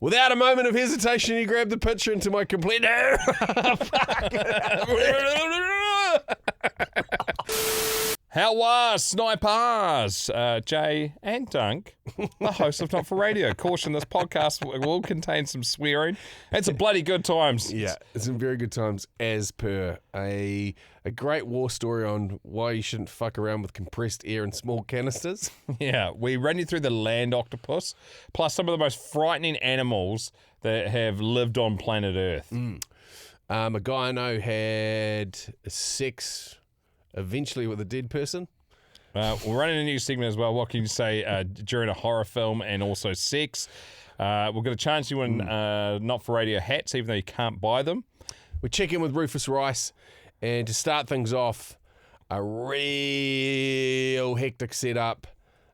Without a moment of hesitation, he grabbed the pitcher into my complete... How are snipers? Jay and Dunc, the hosts of Not For Radio. Caution, this podcast will contain some swearing and some bloody good times. Yeah, it's some very good times, as per a great war story on why you shouldn't fuck around with compressed air in small canisters. Yeah, we run you through the land octopus, plus some of the most frightening animals that have lived on planet Earth. A guy I know had sex eventually with a dead person. We're running a new segment as well. What can you say during a horror film and also sex? We're going to chance you in Not For Radio hats, even though you can't buy them. We check in with Rufus Rice, and to start things off, a real hectic setup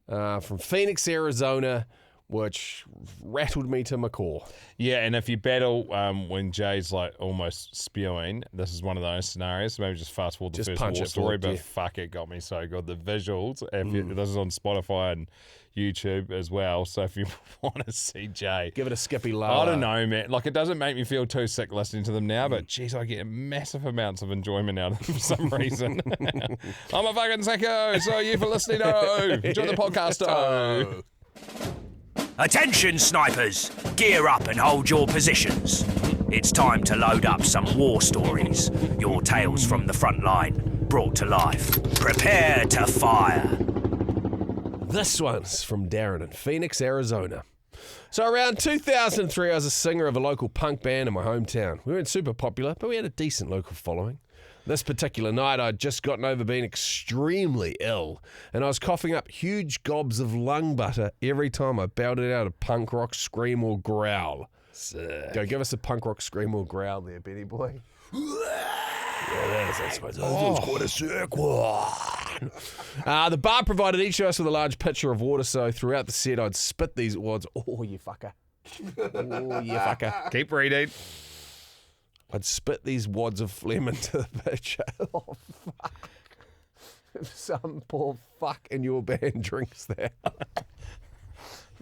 from Phoenix, Arizona, which rattled me to my core. Yeah, and if you battle when Jay's like almost spewing, this is one of those scenarios. Maybe just fast forward the first war story, but fuck, it got me so good. The visuals, this is on Spotify and YouTube as well, so if you want to see Jay, give it a skippy laugh. I don't know, man. Like, it doesn't make me feel too sick listening to them now, but geez, I get massive amounts of enjoyment out of them for some reason. I'm a fucking sicko, so you for listening. Enjoy the podcast. Attention, snipers! Gear up and hold your positions. It's time to load up some war stories. Your tales from the front line, brought to life. Prepare to fire. This one's from Darren in Phoenix, Arizona. So around 2003, I was a singer of a local punk band in my hometown. We weren't super popular, but we had a decent local following. This particular night, I'd just gotten over being extremely ill, and I was coughing up huge gobs of lung butter every time I belted out a punk rock scream or growl. Sick. Go give us a punk rock scream or growl there, Benny boy. Yeah, that's quite a sick one. The bar provided each of us with a large pitcher of water, so throughout the set, I'd spit these wads. Oh, you fucker. Oh, you fucker. Keep reading. I'd spit these wads of phlegm into the pitcher. Oh, fuck. If some poor fuck in your band drinks that.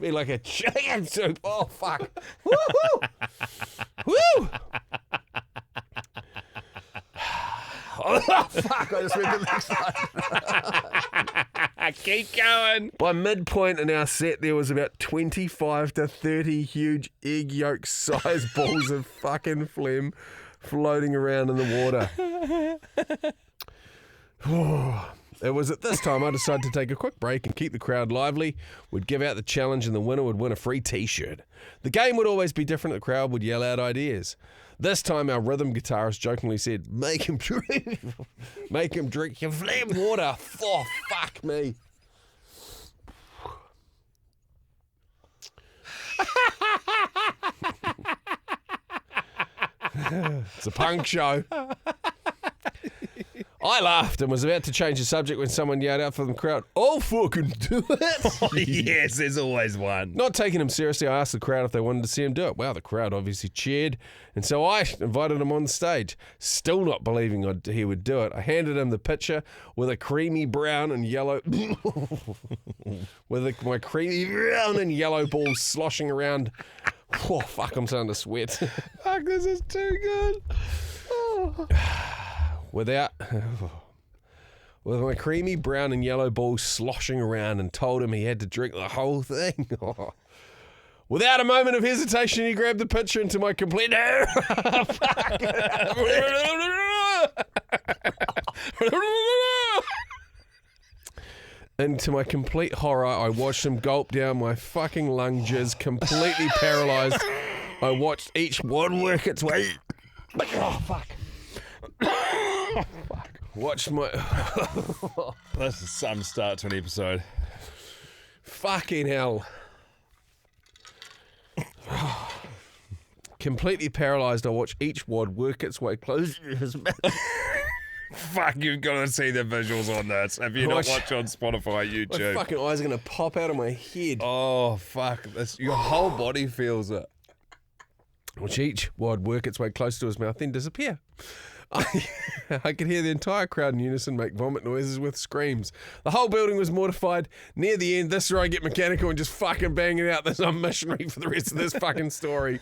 Be like a chicken soup. Oh, fuck. Woo-hoo! Woo! Oh, fuck. I just read the next one. Keep going. By midpoint in our set, there was about 25 to 30 huge egg yolk sized balls of fucking phlegm floating around in the water. It was at this time I decided to take a quick break and keep the crowd lively. We'd give out the challenge and the winner would win a free t-shirt. The game would always be different. The crowd would yell out ideas. This time our rhythm guitarist jokingly said, make him drink your phlegm water. Oh, fuck me. It's a punk show. I laughed and was about to change the subject when someone yelled out from the crowd, I'll fucking do it. Oh, yes, there's always one. Not taking him seriously, I asked the crowd if they wanted to see him do it. Wow, the crowd obviously cheered, and so I invited him on the stage. Still not believing he would do it, I handed him the pitcher with a creamy brown and yellow... my creamy brown and yellow balls sloshing around. Oh, fuck, I'm starting to sweat. Fuck, this is too good. Oh. With my creamy brown and yellow balls sloshing around, and told him he had to drink the whole thing. Oh. Without a moment of hesitation, he grabbed the pitcher into my complete... And to my complete horror, I watched him gulp down my fucking lung jizz, completely paralysed. I watched each one work its way... Oh, fuck. Fuck. Watched my... This is some start to an episode. Fucking hell. Completely paralysed, I watched each wad work its way closer to his mouth. Fuck, you've got to see the visuals on this. If you not watch on Spotify, YouTube. My fucking eyes are going to pop out of my head. Oh, fuck. Your whole body feels it. Watch each wad work its way close to his mouth, then disappear. I could hear the entire crowd in unison make vomit noises with screams. The whole building was mortified. Near the end, this is where I get mechanical and just fucking bang it out. There's a missionary for the rest of this fucking story.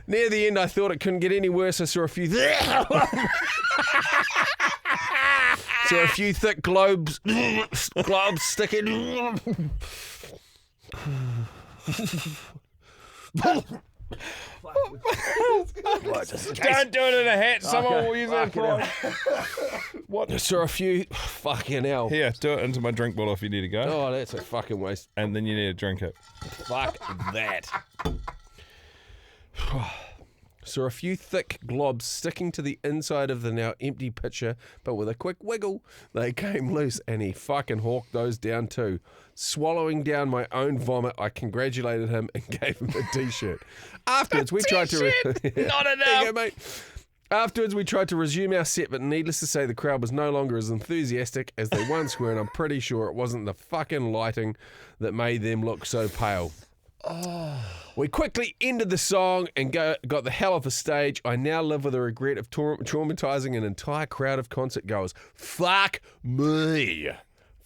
Near the end, I thought it couldn't get any worse. I saw a few... saw a few thick globes sticking... Don't do it in a hat. Someone will use it for What? I saw a few... Fucking hell. Here, do it into my drink bottle if you need to go. Oh, that's a fucking waste. And then you need to drink it. Fuck that. Saw a few thick globs sticking to the inside of the now empty pitcher, but with a quick wiggle, they came loose, and he fucking hawked those down too. Swallowing down my own vomit, I congratulated him and gave him a t-shirt. Afterwards, we tried to... Not enough! There you go, mate. Afterwards, we tried to resume our set, but needless to say, the crowd was no longer as enthusiastic as they once were, and I'm pretty sure it wasn't the fucking lighting that made them look so pale. We quickly ended the song and got the hell off the stage. I now live with the regret of traumatizing an entire crowd of concert goers. Fuck me.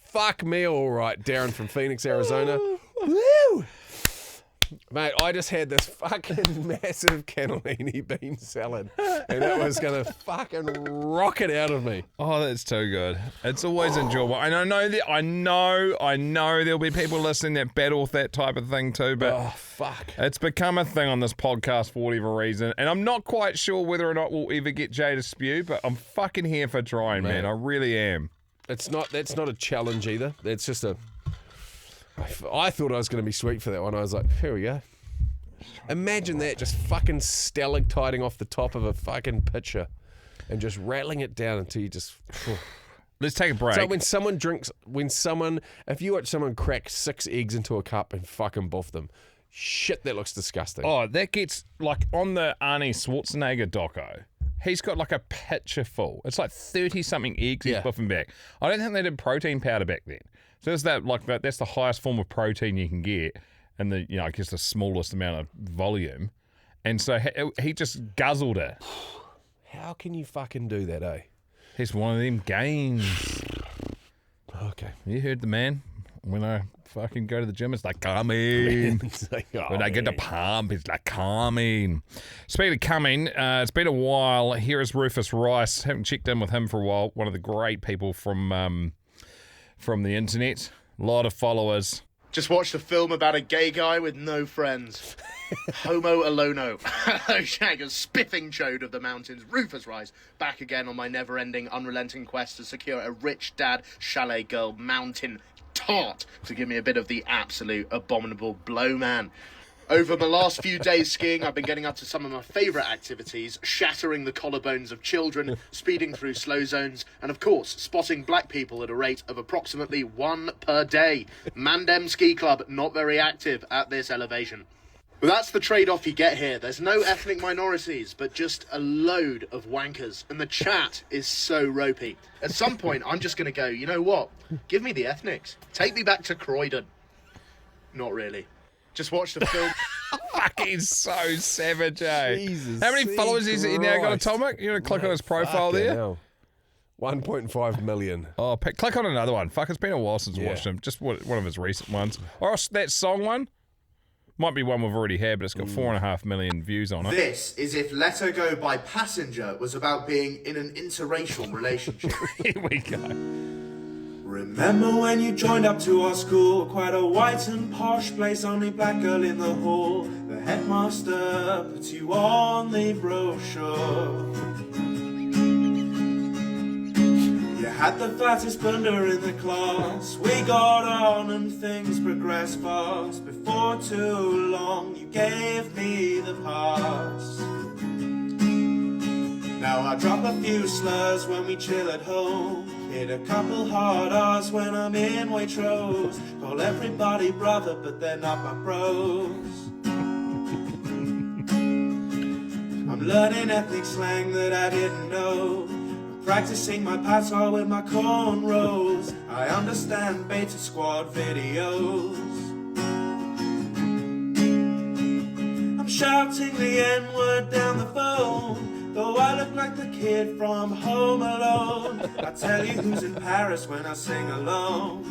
Fuck me, all right, Darren from Phoenix, Arizona. Woo! Mate, I just had this fucking massive cannellini bean salad, and it was going to fucking rocket out of me. Oh, that's too good. It's always enjoyable. And I know there'll be people listening that battle with that type of thing too, but fuck. It's become a thing on this podcast for whatever reason, and I'm not quite sure whether or not we'll ever get Jay to spew, but I'm fucking here for trying, man. I really am. That's not a challenge either. That's just a... I thought I was going to be sweet for that one. I was like, here we go. Imagine that, just fucking stalactiting off the top of a fucking pitcher and just rattling it down until you just... Let's take a break. So if you watch someone crack 6 eggs into a cup and fucking buff them, shit, that looks disgusting. Oh, that gets, like, on the Arnie Schwarzenegger doco, he's got like a pitcher full. It's like 30-something eggs he's buffing back. I don't think they did protein powder back then. So that's that's the highest form of protein you can get, and I guess the smallest amount of volume. And so he just guzzled it. How can you fucking do that, eh? It's one of them games. Okay. You heard the man. When I fucking go to the gym, it's like coming. When I get the pump, it's like coming. Speaking of coming, it's been a while. Here is Rufus Rice. Haven't checked in with him for a while. One of the great people from the internet. A lot of followers. Just watched a film about a gay guy with no friends. Homo Alono. Shag, a spiffing chode of the mountains. Rufus Rice, back again on my never-ending, unrelenting quest to secure a rich dad, chalet girl, mountain tart to give me a bit of the absolute abominable blow, man. Over my last few days skiing, I've been getting up to some of my favourite activities, shattering the collarbones of children, speeding through slow zones, and of course, spotting black people at a rate of approximately 1 per day. Mandem Ski Club, not very active at this elevation. But that's the trade-off you get here. There's no ethnic minorities, but just a load of wankers, and the chat is so ropey. At some point, I'm just going to go, you know what? Give me the ethnics. Take me back to Croydon. Not really. Just watched the film. Fucking so savage, eh? Jesus. How many followers is he now got, Atomic? You want to click on his profile there? Hell. 1.5 million. Oh, click on another one. Fuck, it's been a while since I watched him. Just one of his recent ones. Or that song one. Might be one we've already had, but it's got 4.5 million views on it. This is if Let Her Go by Passenger was about being in an interracial relationship. Here we go. Remember when you joined up to our school? Quite a white and posh place, only black girl in the hall. The headmaster puts you on the brochure. You had the fattest blunder in the class. We got on and things progressed fast. Before too long you gave me the pass. Now I drop a few slurs when we chill at home. Hit a couple hard R's when I'm in Waitrose. Call everybody brother, but they're not my bros. I'm learning ethnic slang that I didn't know. I'm practicing my patois with my cornrows. I understand Beta Squad videos. I'm shouting the N-word down the phone. though I look like the kid from Home Alone. I tell you who's in Paris when I sing alone.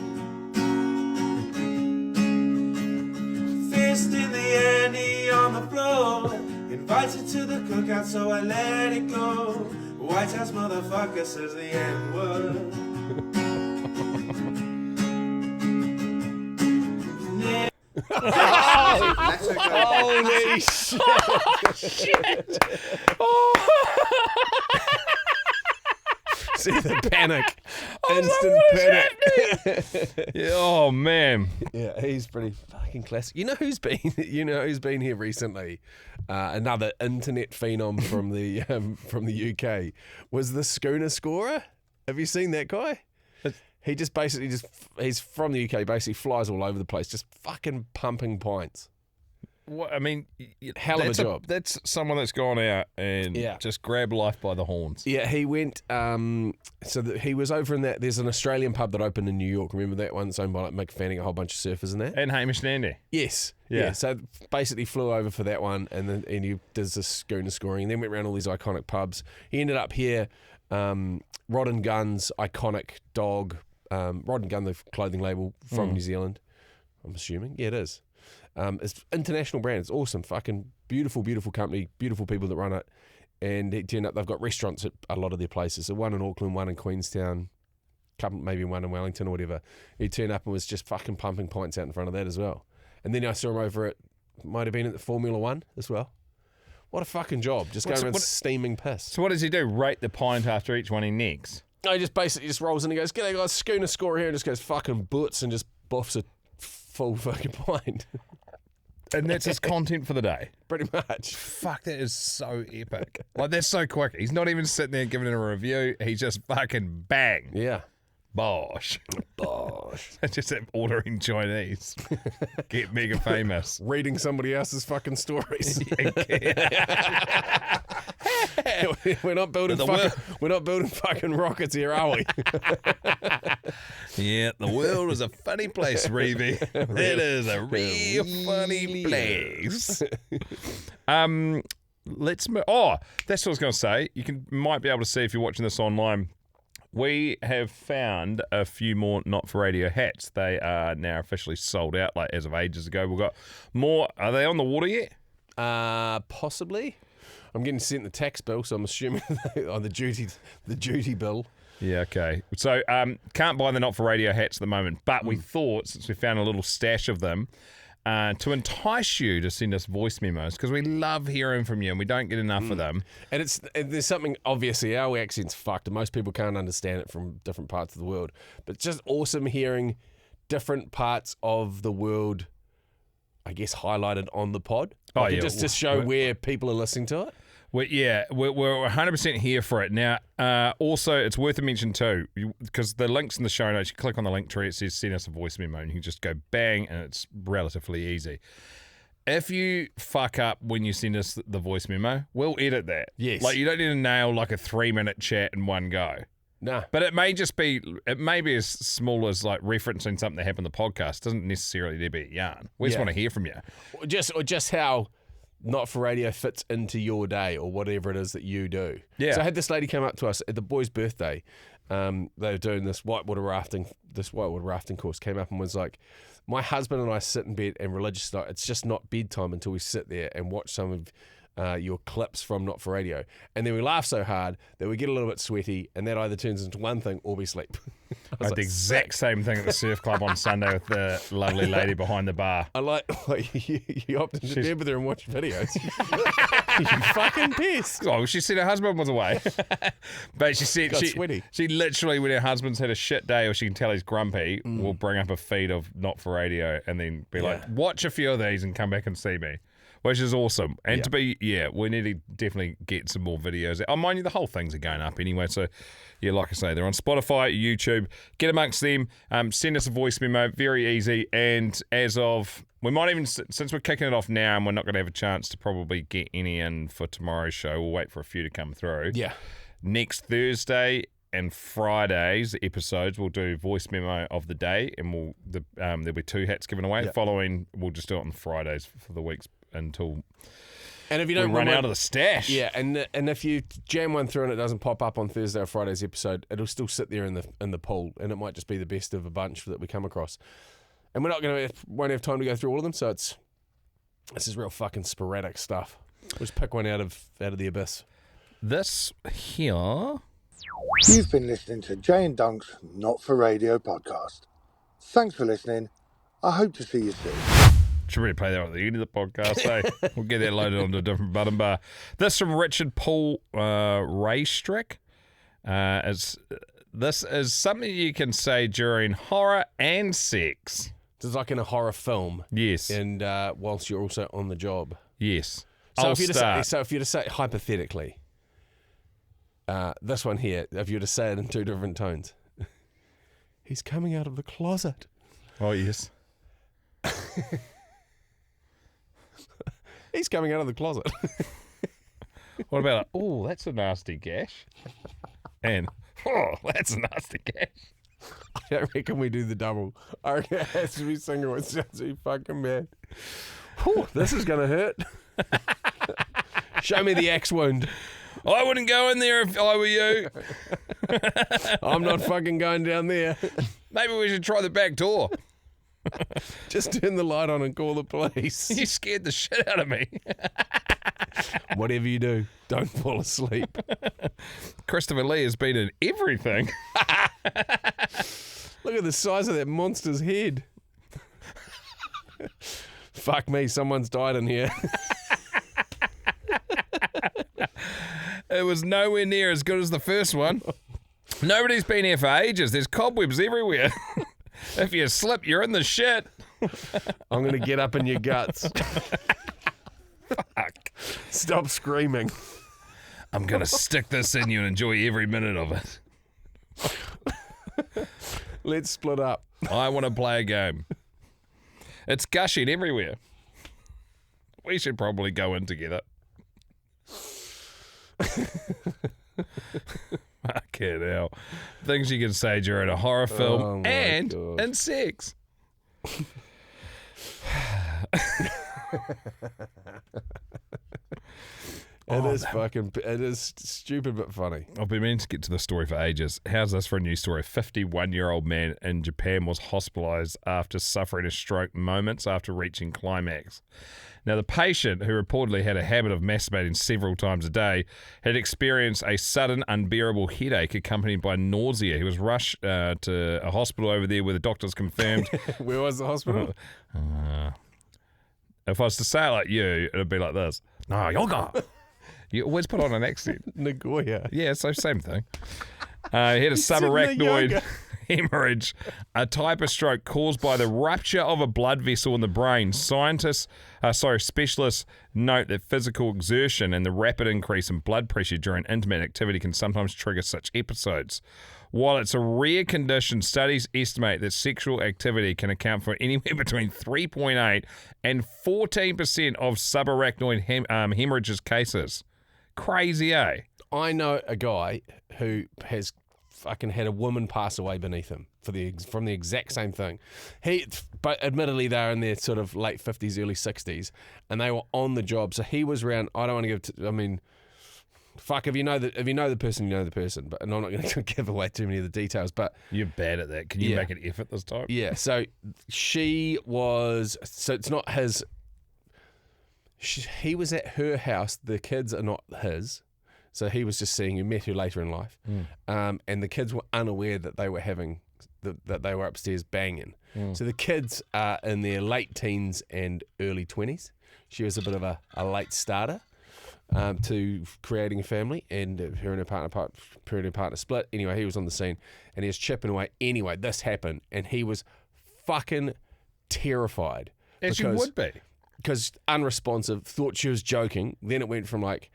Fist in the air, knee on the floor. Invited to the cookout, so I let it go. White House motherfucker says the N-word. Holy shit! See the panic, instant panic. Yeah, oh man, yeah, he's pretty fucking classic. You know who's been here recently? Another internet phenom from the UK was the Schooner Scorer. Have you seen that guy? He just basically he's from the UK, basically flies all over the place, just fucking pumping pints. What I mean, hell of a job. That's someone that's gone out and just grabbed life by the horns. Yeah, he went. He was over in that. There's an Australian pub that opened in New York. Remember that one? It's owned by like Mick Fanning, a whole bunch of surfers in there. And Hamish and Andy. Yes. Yeah. So basically flew over for that one, and he does this schooner scoring, and then went around all these iconic pubs. He ended up here. Rod and Gun's iconic dog. Rod and Gun, the clothing label from New Zealand, I'm assuming. Yeah, it is. It's international brand. It's awesome. Fucking beautiful, beautiful company. Beautiful people that run it. And it turned up, they've got restaurants at a lot of their places. So one in Auckland, one in Queenstown, maybe one in Wellington or whatever. He turned up and was just fucking pumping pints out in front of that as well. And then I saw him over at, might have been at the Formula One as well. What a fucking job. Just going around steaming piss. So what does he do? Rate the pint after each one he nicks? No, he just basically just rolls in and goes, "G'day guys, schooner scorer here," and just goes fucking butts and just buffs a full fucking pint. And that's his content for the day. Pretty much. Fuck, that is so epic. Like, that's so quick. He's not even sitting there giving it a review. He just fucking bang. Yeah. Bosh. Bosh. That's just ordering Chinese. Get mega famous. Reading somebody else's fucking stories. We're not building fucking rockets here, are we? Yeah, the world is a funny place, Reevy. It is a real funny place. Let's move. Oh, that's what I was going to say. Might be able to see if you're watching this online. We have found a few more Not For Radio hats. They are now officially sold out, like as of ages ago. We've got more. Are they on the water yet? Possibly. I'm getting sent the tax bill, so I'm assuming on the duty bill. Yeah, okay. So can't buy the Not For Radio hats at the moment, but we thought, since we found a little stash of them, to entice you to send us voice memos, because we love hearing from you and we don't get enough of them. And there's something, obviously, our accent's fucked and most people can't understand it from different parts of the world. But it's just awesome hearing different parts of the world, I guess, highlighted on the pod. Just to show where people are listening to it. We're 100% here for it. Now, also, it's worth a mention too, because the link's in the show notes. You click on the link tree, it says send us a voice memo, and you can just go bang, and it's relatively easy. If you fuck up when you send us the voice memo, we'll edit that. Yes. Like, you don't need to nail like a 3-minute chat in one go. No. But it may be as small as like referencing something that happened in the podcast. It doesn't necessarily need to be a yarn. We just want to hear from you. Or just how Not For Radio fits into your day or whatever it is that you do. Yeah. So I had this lady come up to us at the boy's birthday. They were doing this whitewater rafting course. Came up and was like, "My husband and I sit in bed and religious night. It's just not bedtime until we sit there and watch some of your clips from Not For Radio." And then we laugh so hard that we get a little bit sweaty, and that either turns into one thing or we sleep. I had the exact same thing at the surf club on Sunday with the lovely lady behind the bar. I like you opted to bed with her and watch videos. You fucking pissed. Oh, she said her husband was away. But she said she literally, when her husband's had a shit day or she can tell he's grumpy, will bring up a feed of Not For Radio and then be like, watch a few of these and come back and see me. Which is awesome. And we need to definitely get some more videos. Oh, mind you, the whole things are going up anyway. So, yeah, like I say, they're on Spotify, YouTube. Get amongst them. Send us a voice memo. Very easy. And as of, we might even, since we're kicking it off now and we're not going to have a chance to probably get any in for tomorrow's show, we'll wait for a few to come through. Yeah. Next Thursday and Friday's episodes, we'll do voice memo of the day, and there'll be 2 hats given away. Yep. Following, we'll just do it on Fridays for the weeks until And if you don't run out of the stash. Yeah, and if you jam one through and it doesn't pop up on Thursday or Friday's episode, it'll still sit there in the pool, and it might just be the best of a bunch that we come across. And won't have time to go through all of them, so this is real fucking sporadic stuff. We'll just pick one out of the abyss. This here. You've been listening to Jay and Dunc's Not For Radio podcast. Thanks for listening. I hope to see you soon. Should really play that at the end of the podcast, eh? We'll get that loaded onto a different button bar. This from Richard Paul Raystrick. This is something you can say during horror and sex. It's like in a horror film. Yes. And whilst you're also on the job. Yes. So if you to say hypothetically, this one here, if you were to say it in two different tones, he's coming out of the closet. Oh, yes. He's coming out of the closet. What about, oh, that's a nasty gash. And, oh, that's a nasty gash. I don't reckon we do the double. I reckon it has to be single. It sounds so fucking bad. Whew, this is going to hurt. Show me the axe wound. I wouldn't go in there if I were you. I'm not fucking going down there. Maybe we should try the back door. Just turn the light on and call the police. You scared the shit out of me. Whatever you do, don't fall asleep. Christopher Lee has been in everything. Look at the size of that monster's head. Fuck me, someone's died in here. It was nowhere near as good as the first one. Nobody's been here for ages. There's cobwebs everywhere. If you slip, you're in the shit. I'm going to get up in your guts. Fuck. Stop screaming. I'm going to stick this in you and enjoy every minute of it. Let's split up. I want to play a game. It's gushing everywhere. We should probably go in together. Fucking hell. Things you can say during a horror film and in sex. It is stupid but funny. I've been meaning to get to the story for ages. How's this for a news story? A 51-year-old man in Japan was hospitalized after suffering a stroke moments after reaching climax. Now, the patient, who reportedly had a habit of masturbating several times a day, had experienced a sudden unbearable headache accompanied by nausea. He was rushed to a hospital over there where the doctors confirmed... Where was the hospital? If I was to say it like you, it'd be like this. No, yoga. You always put on an accent. Nagoya. Yeah, so same thing. He had a subarachnoid hemorrhage, a type of stroke caused by the rupture of a blood vessel in the brain. Specialists note that physical exertion and the rapid increase in blood pressure during intimate activity can sometimes trigger such episodes. While it's a rare condition, studies estimate that sexual activity can account for anywhere between 3.8 and 14% of subarachnoid hemorrhages cases. Crazy, eh? I know a guy who has fucking had a woman pass away beneath him from the exact same thing. But admittedly, they're in their sort of late 50s, early 60s, and they were on the job. So he was around. I don't want to give. Fuck, if you know the person, you know the person. But and I'm not going to give away too many of the details. But you're bad at that. Can you make an effort this time? Yeah. So she was. So it's not his. He was at her house. The kids are not his. So he was just seeing her, met her later in life, and the kids were unaware that they were that they were upstairs banging. So the kids are in their late teens and early 20s. She was a bit of a late starter to creating a family, and her and her partner split. Anyway, he was on the scene and he was chipping away. Anyway, this happened, and he was fucking terrified. As you would be. Because unresponsive, thought she was joking. Then it went from like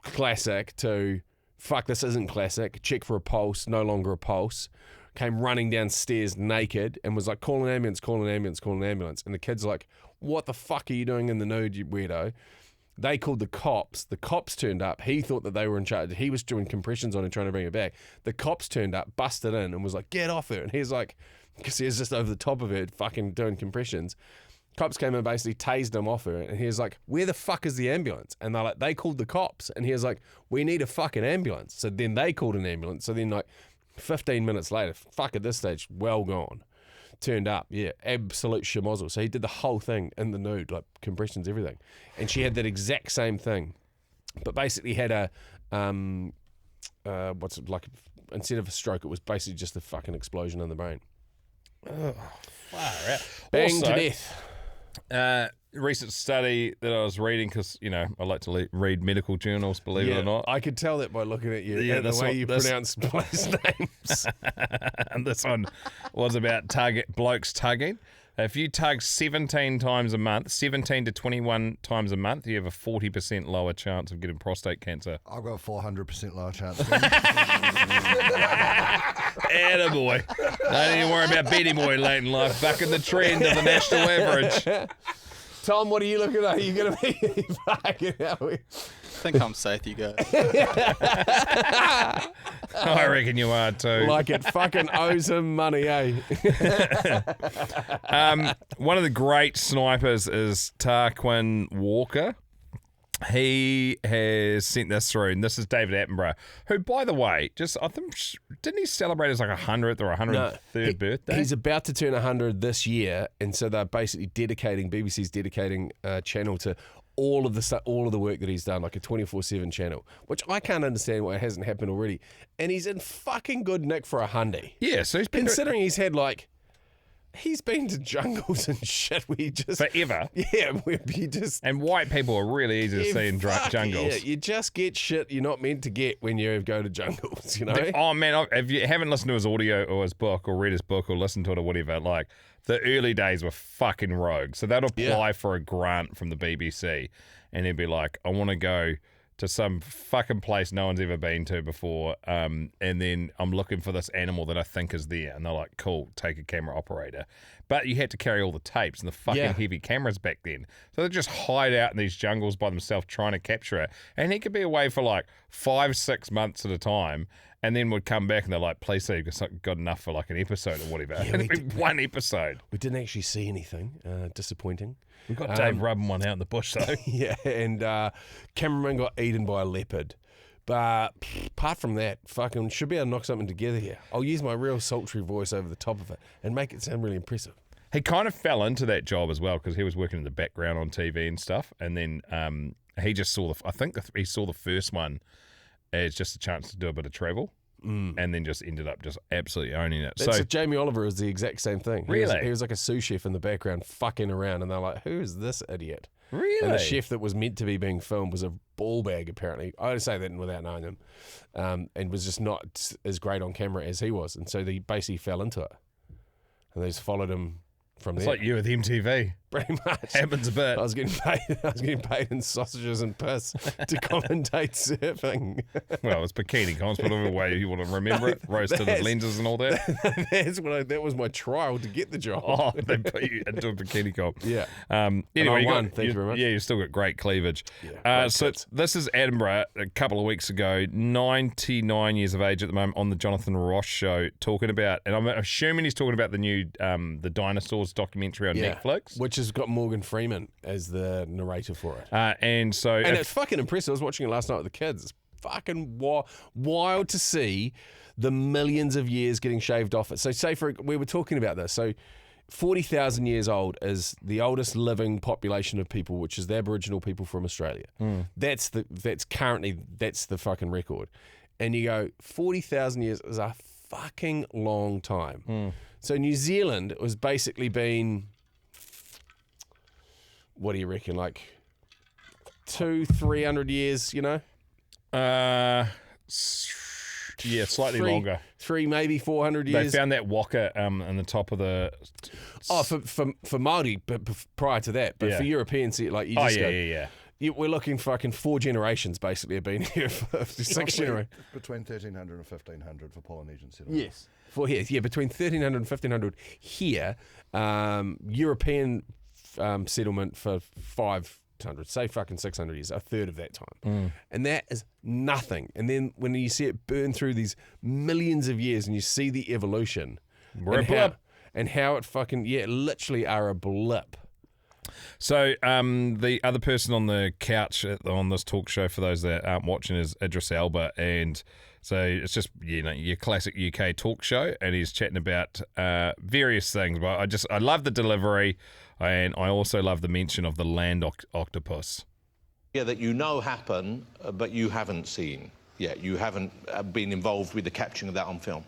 classic to fuck, this isn't classic. Check for a pulse, no longer a pulse. Came running downstairs naked and was like, call an ambulance, call an ambulance, call an ambulance. And the kid's like, what the fuck are you doing in the nude, you weirdo? They called the cops. The cops turned up. He thought that they were in charge. He was doing compressions on her, trying to bring her back. The cops turned up, busted in, and was like, get off her. And he's like, because he was just over the top of her, fucking doing compressions. Cops came and basically tased him off her, and he was like, where the fuck is the ambulance? And they're like, they called the cops. And he was like, we need a fucking ambulance. So then they called an ambulance. So then 15 minutes later, fuck, at this stage, well gone. Turned up, yeah, absolute schmozzle. So he did the whole thing in the nude, like compressions, everything. And she had that exact same thing, but basically had a, instead of a stroke, it was basically just a fucking explosion in the brain. Oh, far out. Bang Also, to death. Recent study that I was reading, because, I like to read medical journals, believe it or not. I could tell that by looking at you, Yeah, and the way you pronounce place names. And this one was about blokes tugging. If you tug 17 times a month, 17 to 21 times a month, you have a 40% lower chance of getting prostate cancer. I've got a 400% lower chance. Attaboy. Don't even worry about Betty Boy late in life. Back in the trend of the national average. Tom, what are you looking at? Are you going to be fucking hell? I think I'm safe, you guys. I reckon you are too. Like it fucking owes him money, eh? One of the great snipers is Tarquin Walker. He has sent this through, and this is David Attenborough, who, by the way, I think, didn't he celebrate his 100th or 103rd birthday? He's about to turn 100 this year, and so they're basically BBC's dedicating a channel to all of the work that he's done, like a 24/7 channel, which I can't understand why it hasn't happened already. And he's in fucking good nick for a hundy. Yeah, so he's been considering he's had he's been to jungles and shit where you just... Forever. Yeah, where you just... And white people are really easy to see in jungles. Yeah, you just get shit you're not meant to get when you go to jungles, Oh, man, if you haven't listened to his audio or his book or read his book or listened to it or whatever, the early days were fucking rogue. So they'd apply for a grant from the BBC, and he'd be like, I want to go to some fucking place no one's ever been to before, and then I'm looking for this animal that I think is there. And they're like, cool, take a camera operator. But you had to carry all the tapes and the fucking heavy cameras back then. So they'd just hide out in these jungles by themselves trying to capture it. And he could be away for 5-6 months at a time, and then would come back and they're like, please say you've got enough for an episode or whatever. One episode. We didn't actually see anything. Disappointing. We got Dave rubbing one out in the bush though. Yeah, and cameraman got eaten by a leopard. But apart from that, fucking should be able to knock something together here. I'll use my real sultry voice over the top of it and make it sound really impressive. He kind of fell into that job as well because he was working in the background on TV and stuff. And then he just saw he saw the first one as just a chance to do a bit of travel. And then just ended up just absolutely owning it. So Jamie Oliver is the exact same thing. Really? He was like a sous chef in the background fucking around, and they're like, who is this idiot? Really? And the chef that was meant to be being filmed was a ball bag, apparently. I would say that without knowing him. And was just not as great on camera as he was. And so they basically fell into it. And they just followed him from there. It's like you with MTV. Pretty much. Happens a bit. I was getting paid in sausages and piss to commentate surfing. Well, it's bikini comps, whatever way you want to remember it. Roasted lenses and all that. That was my trial to get the job. Oh, they put you into a bikini comp. Yeah. Anyway, thank you very much. Yeah, you've still got great cleavage. Yeah, so this is Edinburgh a couple of weeks ago, 99 years of age at the moment, on the Jonathan Ross show, talking about, and I'm assuming he's talking about the new the Dinosaurs documentary on Netflix. Which has got Morgan Freeman as the narrator for it. And it's fucking impressive. I was watching it last night with the kids. It's fucking wild to see the millions of years getting shaved off it. So we were talking about this. So 40,000 years old is the oldest living population of people, which is the Aboriginal people from Australia. That's the fucking record. And you go, 40,000 years is a fucking long time. So New Zealand was basically been, what do you reckon, 200-300 years, Yeah, slightly longer. 300, maybe 400 years. They found that waka on the top of the... for Māori, but prior to that. But for Europeans, you just go... We're looking fucking 4 generations, basically, have been here for 6 generations. Between 1300 and 1500 for Polynesian settlements. Yes. Between 1300 and 1500 here. European settlement for 500, say fucking 600 years, a third of that time. And that is nothing. And then when you see it burn through these millions of years and you see the evolution. We're a blip. And how it fucking, literally are a blip. So the other person on the couch on this talk show, for those that aren't watching, is Idris Elba, and so it's just your classic UK talk show, and he's chatting about various things. But I love the delivery, and I also love the mention of the land octopus. Yeah, that you know happen, but you haven't seen yet. You haven't been involved with the capturing of that on film.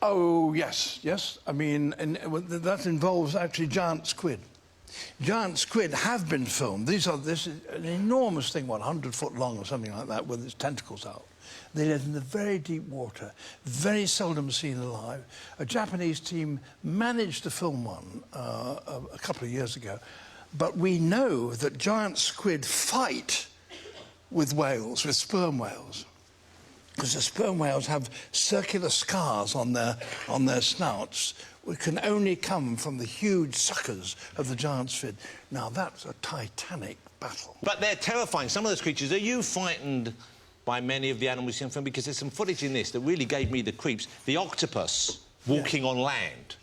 Oh yes. I mean, that involves actually giant squid. Giant squid have been filmed. This is an enormous thing, 100 foot long or something like that, with its tentacles out. They live in the very deep water, very seldom seen alive. A Japanese team managed to film one a couple of years ago, but we know that giant squid fight with whales, with sperm whales, because the sperm whales have circular scars on their snouts, which can only come from the huge suckers of the giant squid. Now, that's a titanic battle. But they're terrifying. Some of those creatures, are you frightened by many of the animals in film? Because there's some footage in this that really gave me the creeps. The octopus walking on land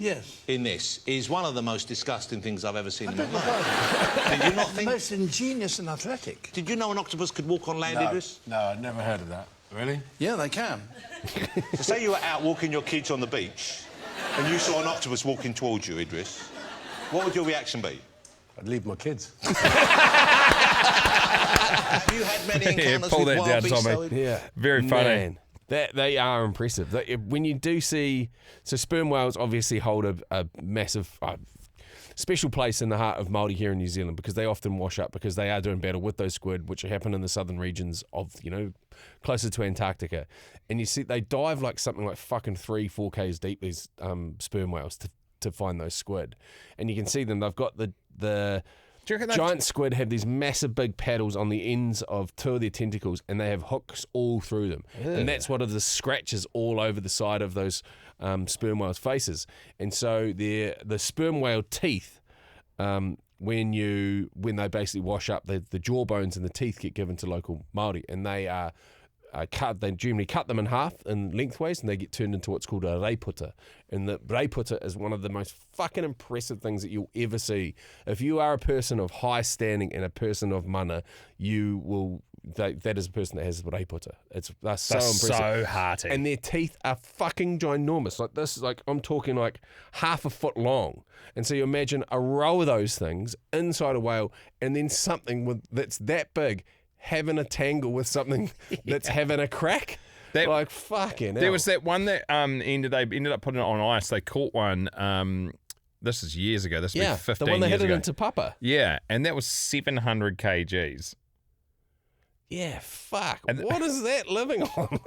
in this is one of the most disgusting things I've ever seen in my life. Did you not think... Most ingenious and athletic. Did you know an octopus could walk on land, Idris? No, I'd never heard of that. Really? Yeah, they can. So say you were out walking your kids on the beach and you saw an octopus walking towards you, Idris, what would your reaction be? I'd leave my kids. Have you had many encounters pull with that wild down, beasts? Tommy. Though? Very funny. Man, they are impressive. When you do see... So sperm whales obviously hold a massive... special place in the heart of Māori here in New Zealand, because they often wash up because they are doing battle with those squid, which happen in the southern regions of, closer to Antarctica. And you see they dive like something like fucking 3-4 k's deep, these sperm whales, to find those squid. And you can see them. They've got the giant squid have these massive big paddles on the ends of 2 of their tentacles, and they have hooks all through them. And that's what are the scratches all over the side of those sperm whales' faces. And so the sperm whale teeth, when they basically wash up, the jaw bones and the teeth get given to local Māori, and they are cut. They generally cut them in half and lengthways, and they get turned into what's called a reiputa. And the reiputa is one of the most fucking impressive things that you'll ever see. If you are a person of high standing and a person of mana, you will. That is a person that has a reiputa. They're so impressive. So hearty. And their teeth are fucking ginormous. Like this, I'm talking like half a foot long. And so you imagine a row of those things inside a whale, and then something that's that big having a tangle with something that's having a crack. Like fucking There hell. was that one that ended up putting it on ice. They caught one. This is years ago. This was 15 the one they years hit ago. it into Papa. Yeah, and that was 700 kgs. Yeah, fuck. What is that living on?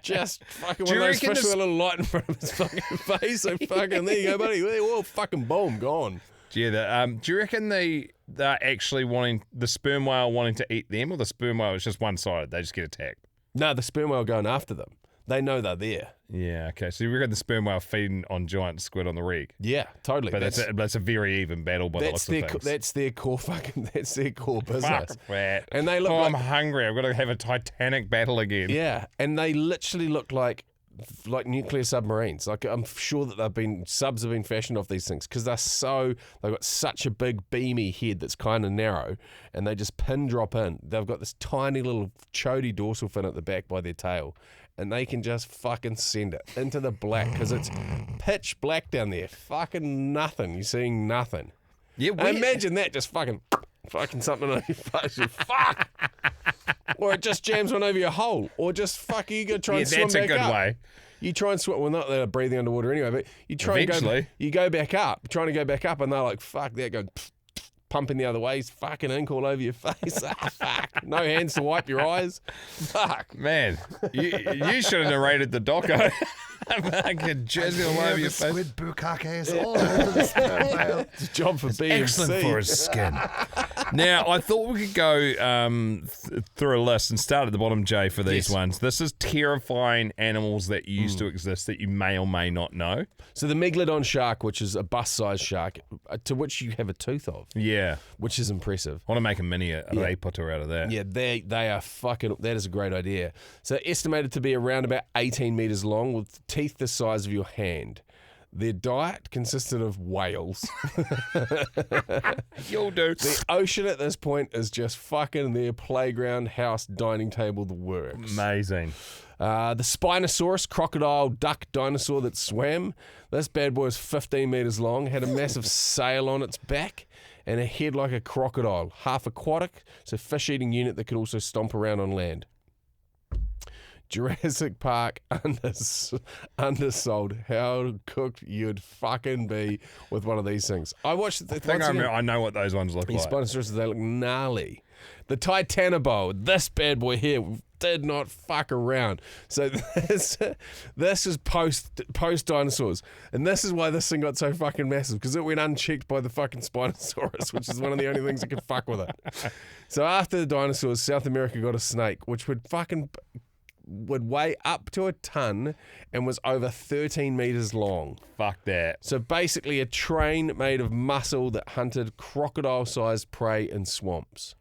Just fucking one of those fish this... with a little light in front of his fucking face. So fucking, there you go, buddy. Whoa, fucking boom, gone. Yeah, do you reckon they're actually the sperm whale wanting to eat them, or the sperm whale is just one-sided? They just get attacked? No, the sperm whale going after them. They know they're there. Yeah, okay. So you reckon the sperm whale feeding on giant squid on the rig? Yeah, totally. But that's a very even battle by the looks of things. That's their core that's their core business. Fuck that. And they look I'm hungry. I've got to have a Titanic battle again. Yeah, and they literally look like nuclear submarines. Like I'm sure that subs have been fashioned off these things because they've got such a big beamy head that's kind of narrow, and they just pin drop in. They've got this tiny little chody dorsal fin at the back by their tail, and they can just fucking send it into the black because it's pitch black down there. Fucking nothing. You're seeing nothing. Yeah, imagine that, just fucking something on your face. Fuck. Or it just jams one over your hole. Or just fuck, you go try and swim back up. That's a good way. You try and swim. Well, not that they're breathing underwater anyway, but you try Eventually. you go back up, trying to go back up, and they're like, fuck, that go pumping the other way, fucking ink all over your face. Fuck. No hands to wipe your eyes. Fuck. Man, you should have narrated the doco. Fucking jizz all over your face. Squid bukkake all over the sperm whale. It's a job for BMC. Excellent for his skin. Now, I thought we could go through a list and start at the bottom, Jay, for these ones. This is terrifying animals that used to exist that you may or may not know. So the megalodon shark, which is a bus-sized shark, to which you have a tooth of. Yeah. Which is impressive. I want to make a mini reiputa out of that. Yeah, they are fucking... That is a great idea. So estimated to be around about 18 metres long with teeth the size of your hand. Their diet consisted of whales. You'll do. The ocean at this point is just fucking their playground, house, dining table, the works. Amazing. The Spinosaurus, crocodile, duck dinosaur that swam. This bad boy is 15 metres long, had a massive sail on its back, and a head like a crocodile. Half aquatic, so fish-eating unit that could also stomp around on land. Jurassic Park undersold how cooked you'd fucking be with one of these things. I watched the thing. I know what those ones look like. Spinosaurus, they look gnarly. The Titanoboa, this bad boy here, did not fuck around. So this is post dinosaurs, and this is why this thing got so fucking massive, because it went unchecked by the fucking Spinosaurus, which is one of the only things that could fuck with it. So after the dinosaurs, South America got a snake, which would weigh up to a ton and was over 13 metres long. Fuck that. So basically a train made of muscle that hunted crocodile-sized prey in swamps.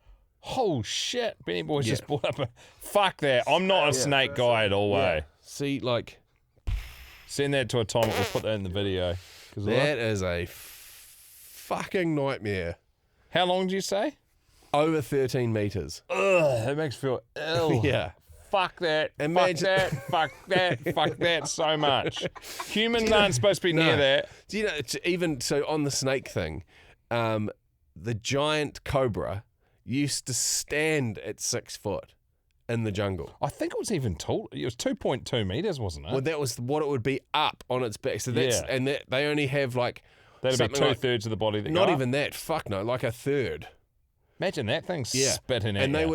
Oh shit, Benny Boy's just brought up a... Fuck that. I'm not a snake guy at all, way. See, like... Send that to a time, we'll put that in the video. That is a fucking nightmare. How long did you say? Over 13 metres. Ugh, that makes me feel ill. Yeah. Fuck that. Imagine. Fuck that so much. Humans aren't supposed to be near that. Do you know, it's even so on the snake thing, the giant cobra used to stand at 6 foot in the jungle. I think it was even tall. It was 2.2 meters, wasn't it? Well, that was what it would be up on its back. So that's and they only have like that'd be 2/3 of the body. Not even that. Fuck no, like a third. Imagine that thing spitting at you. And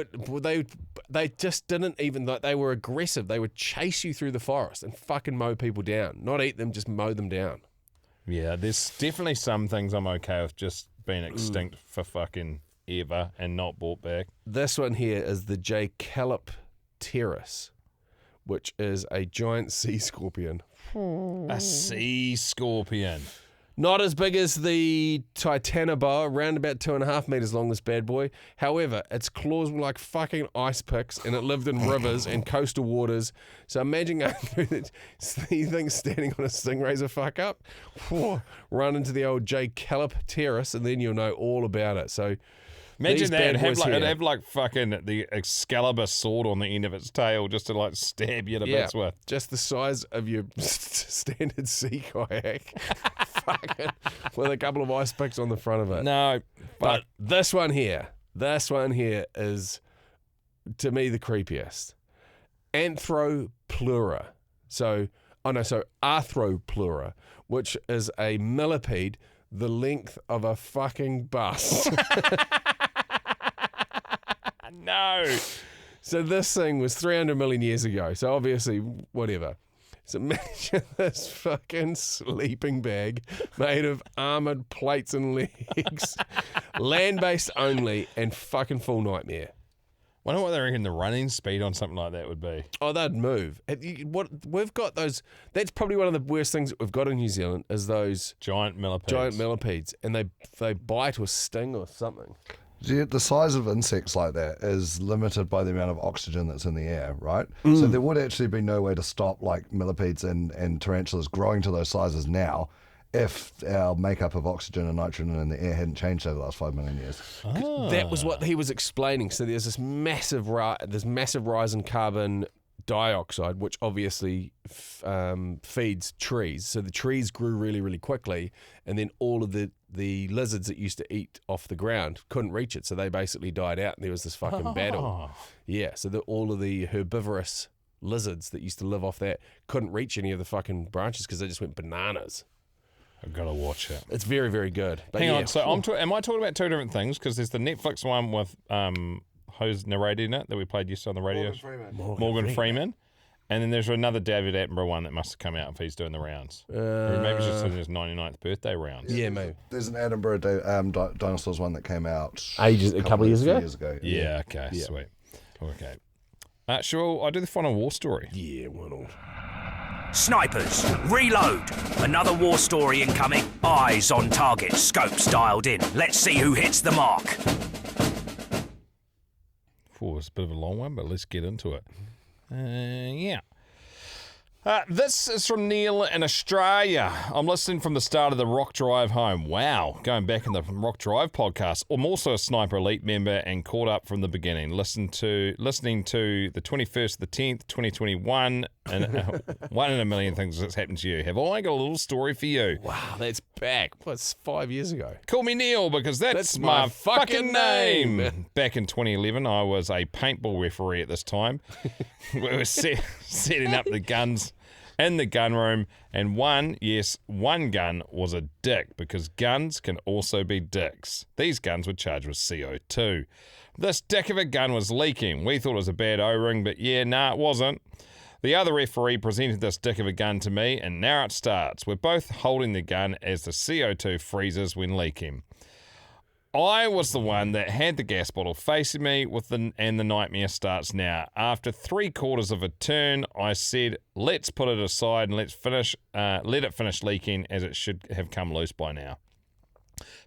they just didn't even, like, they were aggressive. They would chase you through the forest and fucking mow people down. Not eat them, just mow them down. Yeah, there's definitely some things I'm okay with just being extinct for fucking ever and not brought back. This one here is the Jaecalopterus, which is a giant sea scorpion. A sea scorpion. Not as big as the Titanoboa, around about 2.5 meters long, this bad boy. However, its claws were like fucking ice picks, and it lived in rivers and coastal waters. So imagine going through the thing standing on a stingray's a fuck up. Run into the old Jaecalopterus, and then you'll know all about it. So imagine that. It'd have like fucking the Excalibur sword on the end of its tail just to like stab you to bits with. Just the size of your standard sea kayak. Fucking, with a couple of ice picks on the front of it. No. But this one here is, to me, the creepiest. Arthropleura. Arthropleura, which is a millipede the length of a fucking bus. No. So this thing was 300 million years ago. So obviously, whatever. So imagine this fucking sleeping bag made of armoured plates and legs, land-based only, and fucking full nightmare. Wonder what they reckon the running speed on something like that would be. Oh, they'd move. We've got those. That's probably one of the worst things that we've got in New Zealand is those giant millipedes. And they bite or sting or something. The size of insects like that is limited by the amount of oxygen that's in the air, right? So there would actually be no way to stop like millipedes and tarantulas growing to those sizes now if our makeup of oxygen and nitrogen in the air hadn't changed over the last 5 million years. That was what he was explaining. So there's this massive rise in carbon dioxide, which obviously feeds trees. So the trees grew really, really quickly, and then all of the lizards that used to eat off the ground couldn't reach it, so they basically died out, and there was this fucking battle. Yeah, so all of the herbivorous lizards that used to live off that couldn't reach any of the fucking branches because they just went bananas. I've got to watch it. It's very, very good. But Hang on, so am I talking about two different things? Because there's the Netflix one with who's narrating it that we played yesterday on the radio? Morgan Freeman. And then there's another David Attenborough one that must have come out if he's doing the rounds. Or maybe it's just in his 99th birthday rounds. Yeah, maybe. There's an Attenborough dinosaurs one that came out a couple of years ago. Yeah, okay, sweet. Okay. Sure, I'll do the final war story. Yeah, why not? Snipers, reload. Another war story incoming. Eyes on target, scopes dialed in. Let's see who hits the mark. It's a bit of a long one, but let's get into it. Yeah. This is from Neil in Australia. I'm listening from the start of the Rock Drive home. Wow, going back in the Rock Drive podcast. I'm also a Sniper Elite member and caught up from the beginning. Listening to the 21st of the 10th, 2021, and one in a million things that's happened to you. Have I got a little story for you? Wow, that's back. What's 5 years ago? Call me Neil because that's my fucking name. Back in 2011, I was a paintball referee at this time. We were setting up the guns in the gun room, and one gun was a dick because guns can also be dicks. These guns were charged with CO2. This dick of a gun was leaking. We thought it was a bad O-ring, but it wasn't. The other referee presented this dick of a gun to me, and now it starts. We're both holding the gun as the CO2 freezes when leaking. I was the one that had the gas bottle facing me and the nightmare starts now. After 3/4 of a turn, I said, let's put it aside and let it finish leaking as it should have come loose by now.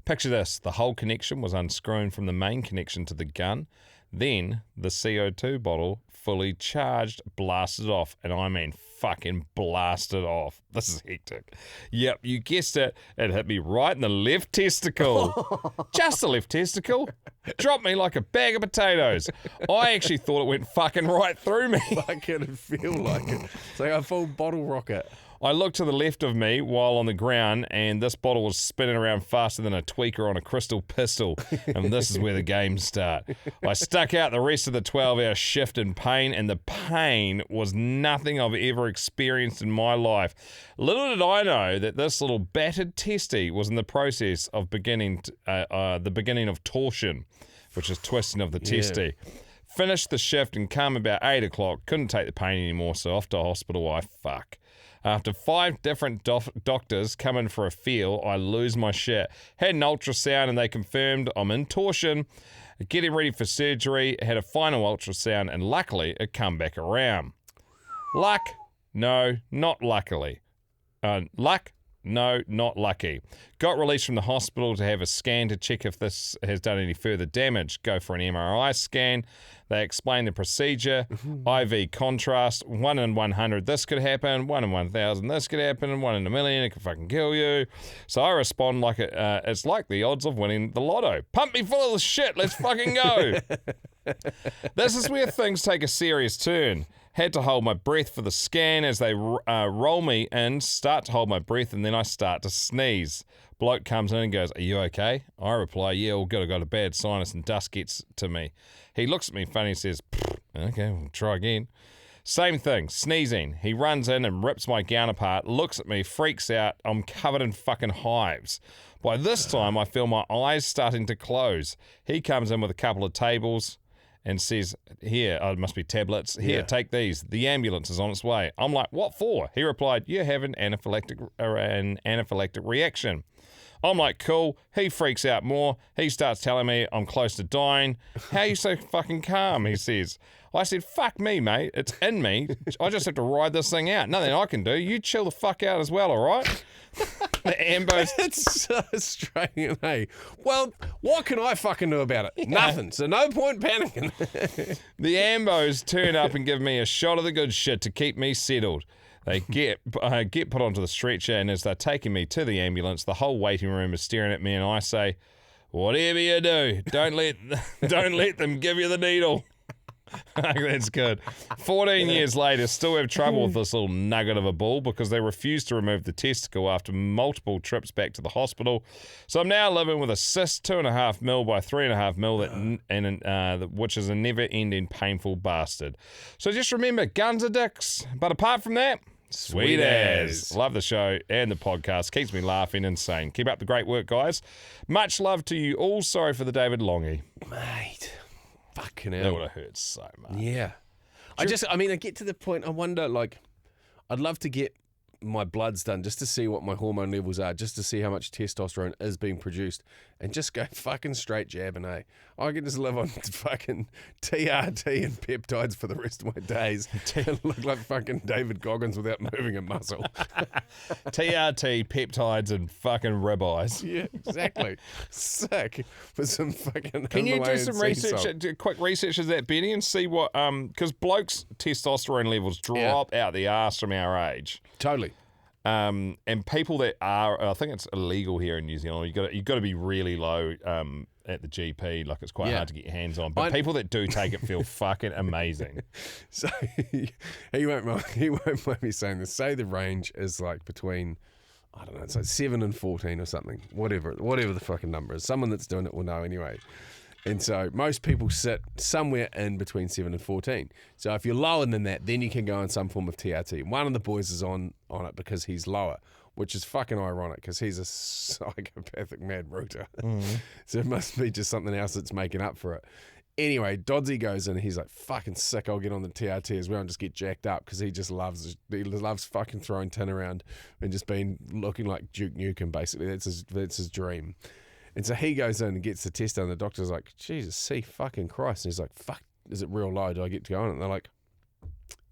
Picture this, the whole connection was unscrewing from the main connection to the gun. Then the CO2 bottle, fully charged, blasted off, and I mean fucking blasted off. This is hectic. Yep, you guessed it. It hit me right in the left testicle. Just the left testicle. Dropped me like a bag of potatoes. I actually thought it went fucking right through me. I can feel like it. It's like a full bottle rocket. I looked to the left of me while on the ground, and this bottle was spinning around faster than a tweaker on a crystal pistol, and this is where the games start. I stuck out the rest of the 12-hour shift in pain, and the pain was nothing I've ever experienced in my life. Little did I know that this little battered testy was in the process of the beginning of torsion, which is twisting of the testy. Finished the shift and come about 8 o'clock. Couldn't take the pain anymore, so off to hospital fuck. After 5 different doctors come in for a feel, I lose my shit. Had an ultrasound and they confirmed I'm in torsion. Getting ready for surgery, had a final ultrasound, and luckily it come back around. Luck? No, not luckily. Luck? No, not lucky. Got released from the hospital to have a scan to check if this has done any further damage. Go for an MRI scan. They explain the procedure. IV contrast. 1 in 100 this could happen. 1 in 1,000 this could happen. 1 in a million it could fucking kill you. So I respond like it's like the odds of winning the lotto. Pump me full of shit. Let's fucking go. This is where things take a serious turn. Had to hold my breath for the scan as they roll me in, start to hold my breath, and then I start to sneeze. Bloke comes in and goes, "Are you okay?" I reply, "Yeah, all good. I got a bad sinus and dust gets to me." He looks at me funny and says, "Okay, we'll try again." Same thing, sneezing. He runs in and rips my gown apart, looks at me, freaks out. I'm covered in fucking hives. By this time, I feel my eyes starting to close. He comes in with a couple of tables and says, "Here, it must be tablets. Here, take these. The ambulance is on its way." I'm like, "What for?" He replied, "You have an anaphylactic reaction." I'm like, "Cool." He freaks out more. He starts telling me I'm close to dying. "How are you so fucking calm?" he says. I said, "Fuck me, mate. It's in me. I just have to ride this thing out. Nothing I can do. You chill the fuck out as well, all right?" The ambos. It's so Australian, hey. Well, what can I fucking do about it? Nothing. So no point panicking. The ambos turn up and give me a shot of the good shit to keep me settled. They get put onto the stretcher, and as they're taking me to the ambulance, the whole waiting room is staring at me, and I say, "Whatever you do, don't let them give you the needle." That's good. 14 years later, still have trouble with this little nugget of a ball because they refuse to remove the testicle after multiple trips back to the hospital. So I'm now living with a cyst 2.5 mil by 3.5 mil, which is a never-ending painful bastard. So just remember, guns are dicks. But apart from that, sweet as. Love the show and the podcast. Keeps me laughing insane. Keep up the great work, guys. Much love to you all. Sorry for the David Longy. Mate. Fucking hell. That would have hurt so much. Yeah. I get to the point, I wonder, like, I'd love to get my blood's done, just to see what my hormone levels are, just to see how much testosterone is being produced, and just go fucking straight jabbing, eh? I can just live on fucking TRT and peptides for the rest of my days and look like fucking David Goggins without moving a muscle. TRT, peptides, and fucking ribeyes. Yeah, exactly. Sick. With some fucking Can you do Himalayan some sea research, salt. quick research of that, Benny, and see what, because blokes' testosterone levels drop out the arse from our age. Totally. And people that are, I think it's illegal here in New Zealand. You got to be really low at the GP. Like, it's quite hard to get your hands on. But people that do take it feel fucking amazing. So he won't mind me saying this. Say the range is like between, I don't know, it's like 7 and 14 or something. Whatever the fucking number is. Someone that's doing it will know anyway. And so most people sit somewhere in between 7 and 14. So if you're lower than that, then you can go on some form of TRT. One of the boys is on it because he's lower, which is fucking ironic because he's a psychopathic mad rooter. So it must be just something else that's making up for it. Anyway, Dodsey goes in and he's like, fucking sick, I'll get on the TRT as well and just get jacked up because he loves fucking throwing tin around and just looking like Duke Nukem, basically. That's his dream. And so he goes in and gets the test done. The doctor's like, Jesus, see, fucking Christ. And he's like, fuck, is it real low? Do I get to go on it? And they're like,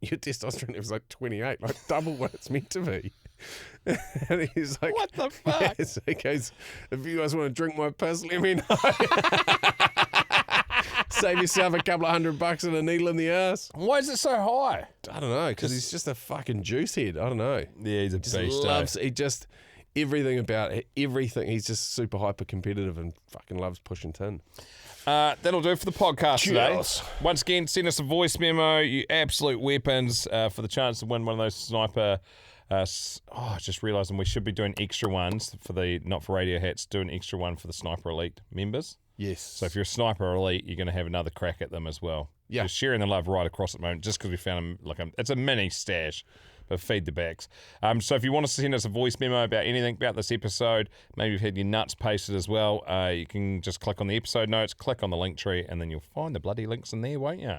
your testosterone level's like 28, like double what it's meant to be. And he's like, what the fuck? Yeah, so he goes, if you guys want to drink my piss, let me know. Save yourself a couple of $100 and a needle in the ass. Why is it so high? I don't know, because he's just a fucking juice head. I don't know. Yeah, he's a beast. He just... Everything about it, everything. He's just super hyper competitive and fucking loves pushing tin. That'll do for the podcast Cheers. today. Once again, send us a voice memo, you absolute weapons, for the chance to win one of those sniper. I just realised we should be doing extra ones for the Not For Radio hats. Do an extra one for the Sniper Elite members. Yes. So if you're a Sniper Elite, you're going to have another crack at them as well. Yeah. We're sharing the love right across at the moment, just because we found them it's a mini stash. But feed the backs. So if you want to send us a voice memo about anything about this episode, maybe you've had your nuts pasted as well, you can just click on the episode notes, click on the link tree, and then you'll find the bloody links in there, won't you?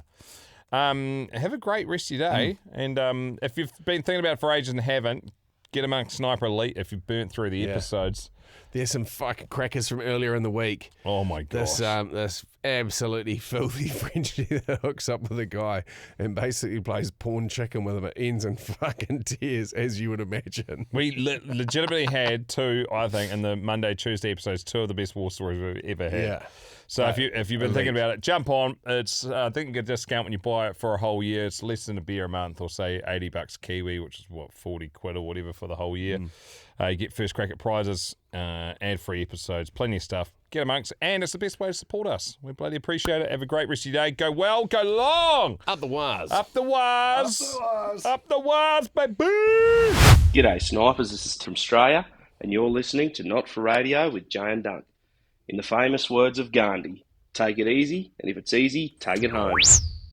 Have a great rest of your day. And if you've been thinking about it for ages and haven't, get amongst Sniper Elite if you've burnt through the episodes. There's some fucking crackers from earlier in the week. Oh my gosh. This absolutely filthy Frenchie that hooks up with a guy and basically plays pawn chicken with him. It ends in fucking tears, as you would imagine. We legitimately had two, I think, in the Monday, Tuesday episodes, two of the best war stories we've ever had. Yeah. So if you've been thinking about it, jump on. It's I think you get a discount when you buy it for a whole year. It's less than a beer a month, or say $80 Kiwi, which is what, 40 quid or whatever for the whole year. You get first crack at prizes, ad-free episodes, plenty of stuff. Get amongst, and it's the best way to support us. We bloody appreciate it. Have a great rest of your day. Go well, go long. Up the wires. Up the wires. Up the wires. Up the wires, baby. G'day, snipers. This is from Australia, and you're listening to Not For Radio with Jay and Dunc. In the famous words of Gandhi, take it easy, and if it's easy, take it home.